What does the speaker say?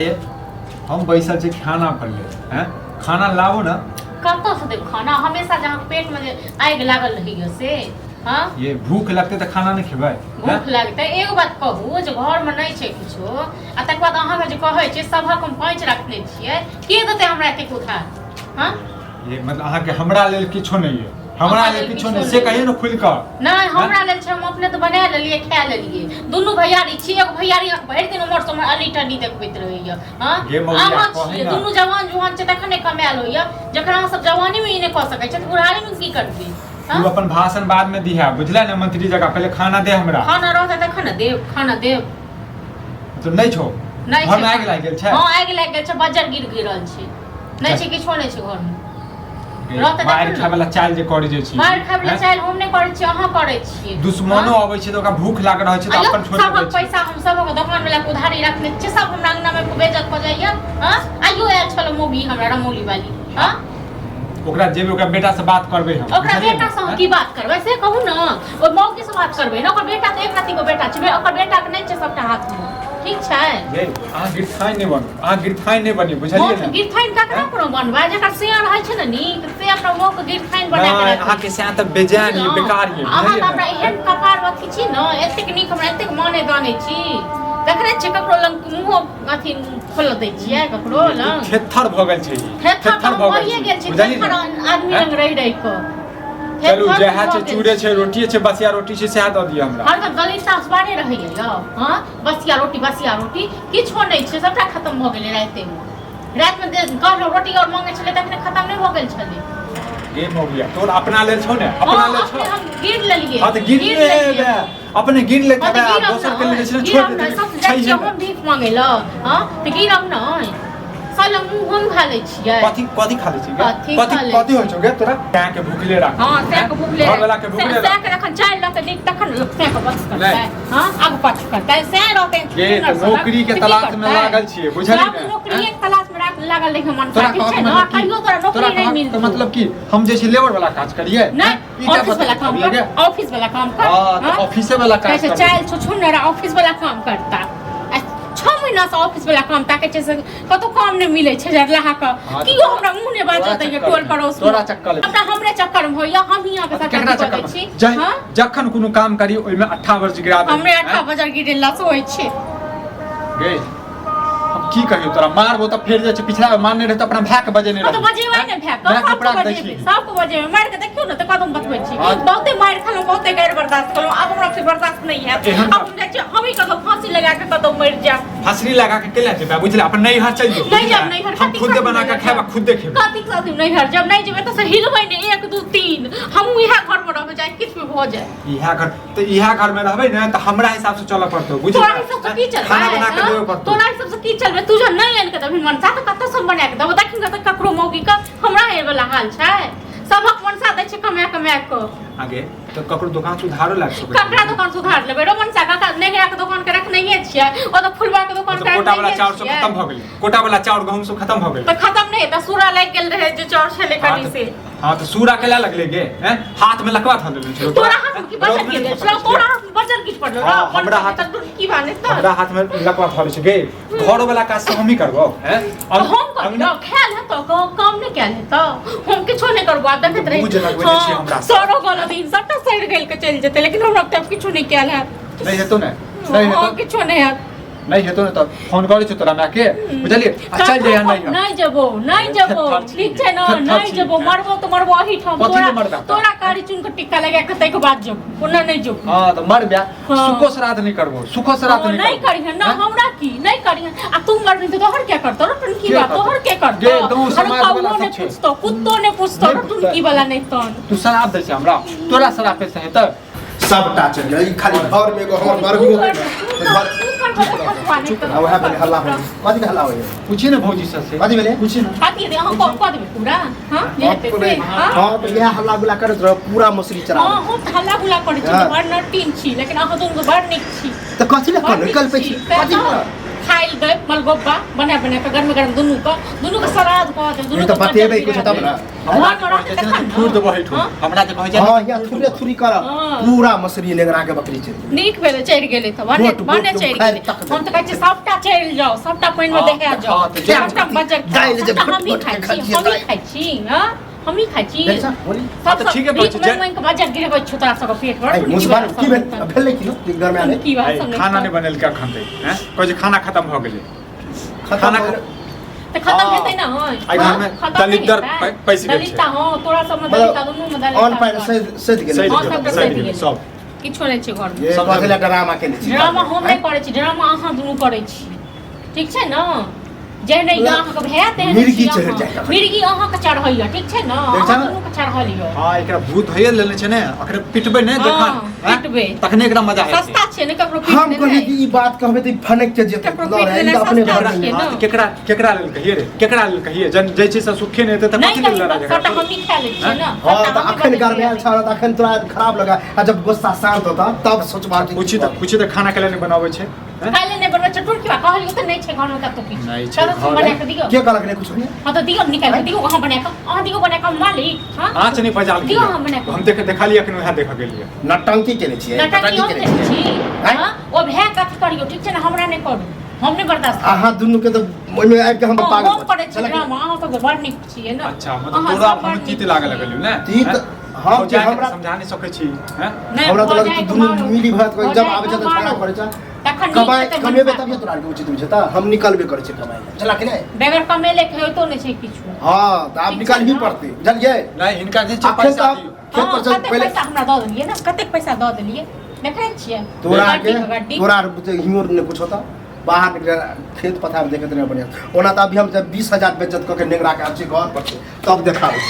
हम बैसल छे खाना पर ले हैं खाना लाओ ना कतौ से देव खाना हमेशा जहाँ पेट में आग लागल रही से हाँ ये भूख लगते तो खाना नहीं खेबै भूख लगते एगो बात कहू जे घर में नहीं छे कुछो आ तक बाद अहाँ के जे कहै छे सबहक हम पैंच रखने छिए के देते हमरा एते उधार हां ये मतलब अहाँ के हमरा लेल किछो नहीं है हमरा लेल किछो नहीं से कहियो न खुल कर नहीं हमरा लेल छे हम अपने तो बना लेलिए खा लेलिए दुनु भैयारी छी एगो भैयारी भरि दिन उमर से अली टनी देखबैत रहैया हां अहाँ छी दुनु जवान जुहान छे तखने कमाल होइया जखन अहाँ सब जवानी में ई नहीं क सकै छ बुढ़ारी में की करबी तू अपन भाषण बाद में दिहा बुझला ना मंत्री जगह पहले खाना दे हमरा खाना रहते त खाना देव तो नहीं छो नहीं घर में आग लाग गेल छै हां आग लाग गेल छै बजर गिर गिरल छै नहीं छै किछो नहीं छै घर में रहते मार खाय वाला चाल जे करै जे छी मार खाय वाला चाल हम नहीं करै छी अहाँ करै छी दुश्मनो आबै छै त ओकरा भूख लाग रहै छै त अपन छोड़ दे सब पैसा हम सब के दुकान वाला के उधारी रखने छी सब हमरा अंगना में बेइज्जत भ जाइया हां आइयो आयल छल मोगी हमरा रमौली वाली हां ओकरा जेबे ओकरा बेटा से बात करबे हम ओकरा बेटा से हम की बात करबै से कहू न ओ मौगी से बात करबै न ओकर बेटा त एक राती को बेटा छै ओकर बेटा के नहीं छै सबटा हाथ में ठीक छै ये आ गिरथाई नहीं बन आ गिरथाई नहीं बनी बुझलिए न गिरथाई ककरा कोनो बनबा जेकर से रहै छै न नीक से अपना मुंह के गिरथाई बना के अहाँ के से त बेजान ये बेकार ये अहाँ त हमरा एहन कपार अथी छी न एतेक नीक हमरा एतेक माने दाने छी देखरे छै ककरो लंग मुंह अथी खोल दै छियै ककरो लंग थेथर भ गेल छै थेथर भ गेल छै थेथर आदमी लंग रहि को चलू जेहा छै चूड़े छै रोटी छै बसिया रोटी छै सेहा द दिय हमरा हर गली सास बारे रहैया यौ हां बसिया रोटी किछो नहीं छै सबटा खत्म भ गेलै रात में कहलो रोटी और मांगे छले तखने खत्म नहीं भ गेल छले ए मोगिया तोर अपना लेल छौ ने अपना लेल छौ हम गिर लेलिए हां त गिर ले अपने गिर ले के दोसर के लेल छै छोड़ दे छै हम भीख मांगे ल हां त गिरम नहीं साला मुंह हम खा ले छियै कथि खा ले छियै कथि होय छौ गे तोरा क्या के भूखले राख हां से के भूखले घर वाला के भूखले से के रखन चाय ल के देख तखन से के बस करता है हां आगु पाछ करता है से रहते ये नौकरी के तलाश में लागल छियै बुझली ने नौकरी के तलाश में लागल देखे मन ठीक छै न कहियो तोरा नौकरी नहीं मिलत तो मतलब की हम जे छै लेबर वाला काज करिए नहीं ऑफिस वाला काम कर ऑफिस वाला काम कर हां तो ऑफिस वाला काज कर चाय छुछुन ऑफिस वाला काम करता 6 महीना से ऑफिस वाला काम ताके छै से कतो काम नहीं मिले छै जरला का कियो हमरा मुंह ने बाजत है टोल पड़ोस तोरा चक्कर अपना हमरे चक्कर में होया हम यहां के साथ करै छी हां जखन कोनो काम करी ओइ में 18 वर्ष गिरा दे हमरे 18 बजर गिरला से होय छै गे हम की कहियो तोरा मारबो त फेर जे छै पिछला मारने रहे त अपना भाय के बजे नहीं रहे तो बजेबै ने भाय सबको बजे मार के देखियो न त कदम बतबै छी बहुते मार खलो बहुते गैर बर्दाश्त खलो अब हमरा से बर्दाश्त नहीं है अब हम जाय छी हम ही कदम फांसी लगा के कदम मर जा फांसी लगा के केला जेबा बुझला अपन नहीं हर चल जो नहीं जब नहीं हर हम खुद बना के खाबा खुद देखे कथि कथि नहीं हर जब नहीं जेबे त से हिलबै ने 1 2 3 हम इहा घर में रह जाए किछ भी हो जाए इहा घर तो इहा घर में रहबै न त हमरा हिसाब से चल पड़तो बुझला तोरा हिसाब से की चल खाना बना के देबे पड़तो तोरा हिसाब से की चलबे तू जो नहीं आन के तभी मन सा त कत सब बना के दब देखिन त ककरो मौगी का हमरा हे वाला हाल छै सबक मनसा दै छै कमा के आगे तो ककरो दुकान सुधारो लाग सके ककरा दुकान सुधार लेबे रो मनसा का नेगरा के दुकान के रखनैये छियै ओ त फुलवा के दुकान के कोटा वाला चाउर सब खत्म भ गेलै कोटा वाला चाउर गहूम सब खत्म भ गेलै त खत्म नहीं त सूरा लाग गेल रहे जे चाउर छले कनी से हां तो सूरा केला लगले गे हैं हाथ में लकवा ध देले छलो तोरा हाथ में की बजर के दे छलो तोरा हाथ में बजर किछ पड़लो हमरा हाथ की बाने त हमरा हाथ में लकवा धरे छै गे घर वाला काज से हम ही करबो हैं और हम करबो खेल है तो काम नहीं कैल है तो हम किछो नहीं करबो आ देखत रही मुझे लगबै छै हमरा सोरो गलो दिन सबटा साइड गेल के चल जेते लेकिन हमरा तब किछो नहीं कैल है नहीं हेतो नहीं हेतो किछो नहीं है नहीं हेतो न त फोन करै छ तोरा मैं के बुझलिए अच्छा जे नहीं जबो ठीक छै न नहीं जबो मरबो तो मरबो अही ठाम तोरा कारी चुन के टिक्का लगा के तै के बाद जब ओना नहीं जब हां त मर बया सुखो श्राद्ध नहीं करबो सुखो श्राद्ध नहीं करी ना हमरा की नहीं करी आ तुम मर नहीं तो तोहर क्या करतो रे की बात तोहर के करतो गे गांव समाज वाला सब छै तो कुत्तो ने पूछतो तुम की वाला नहीं तन तू श्राद्ध दे छै हमरा तोरा श्राद्ध से है त सबटा चल गया ई खाली घर में एगो हमर मरबो अब है बने हल्ला हो कथि हल्ला हो पूछी ना भौजी से कथि भेले पूछी ना कथि दे हम को देबे पूरा हां ये पे हां तो यह हल्ला गुला करत रह पूरा मसरी चरा हां हम हल्ला गुला करै छी बड़ नटीन छी लेकिन अहाँ दुनु बड़ निक छी त कथि ले कल पे छी कथि खाइ दे मलगोबा बना के गरम गरम दुनू के सलाद कह दे दुनू तो बतेबै कुछ तब ना फूट देबो हेठू हमरा जे कहै छै हां या थुरी कर पूरा मसरी नेगरा के बकरी छै नीक भेले चढ़ गेले त बने चढ़ गेले हम त कहै छी सबटा चढ़ जाओ सबटा पानी में देखा जाओ सबटा बजर दाइल जे हम ही खाइ छी हां हम ही खाइ छी सब ठीक है बच्चे मैं के बजर गिरबै छोटा सा पेट पर मुसबान की भेलै कि घर में आने खाना नहीं बनल क्या खनते हैं कोई जे खाना खत्म हो गेले खाना त खत्म हेतै ना आई घर में दलितर पैसे गेल दलिता हां तोरा सब में दलिता दुनू में दलिता ऑन पाइन सद गेलै सब किछो नै छै घर में ये कहले ड्रामा केने छी ड्रामा हम नै करै छी ड्रामा अहाँ दुनू करै छी ठीक छै न जे नै अहाँ के भए तेहन मिर्गी चढ़ जाय मिर्गी अहाँ के चढ़ैया ठीक छै न अहाँ दुनू के चढ़लियो हां एकरा भूत हइए लेने छै ने अखरे पिटबै ने देखन पिटबै तखने एकरा मजा आइ सस्ता छै ने ककरो पिट हम कहै कि ई बात कहबै त फनक के जेतै अपने घर में केकरा लेल कहिए रे केकरा लेल कहिए जन जै छै से सुखे नै हेतै त कथि लेल लड़ा सटा हम ही खा लै छी न हां त अखन घर में आयल छ त अखन तोरा खराब लगा आ जब गुस्सा शांत होता तब सोचबा कि पूछी त खाना केले नै बनाबै छै खाइले नै बनबै चटुर की बा कहलियो त नै छै घर में त किछ नहीं छै चलो तुम बना के दियो के कहलक ने कुछ नहीं हां त दियो निकाल के दियो अहाँ बना के अहाँ दियो बना के मालिक हां आँच नहीं पजाल दियो हम बना के हम देखलिए अखन वह देख गेलिए नटंकी केने छियै नटंकी केने छी हां ओ भए कथि करियो ठीक छै न हमरा नै करू हम नै बर्दाश्त अहाँ दुनू के त ओइ में आबि के हम पागल हम पड़े छी ड्रामा अहाँ त बड़ नीक छियै न अच्छा मतलब तोरा हम तीत लागे लगलियो ने तीत हम जे हमरा समझा नहीं सकै छी हैं हमरा त लगे दुनू मिली भत कोई जब आबे छ त झगड़ा करे छ तखन कमाई कमेबे तब तोरा के उचित होय छ त हम निकलबे करे छै कमाई चला के नै बेगर कमेले के होतो नै छै किछु हां त आप निकाल ही पड़ते जलिए नहीं हिनका जे छै पैसा दियो खेत पर से पहले पैसा हमरा द देलिए ना कतेक पैसा द देलिए देखै छियै तोरा हिंगोर ने कुछ होता बाहर खेत पथार देखत रहे बढ़िया ओना त अभी हम जब 20,000 बेइज्जत क के नेगरा के आछी घर पर तब देखाबै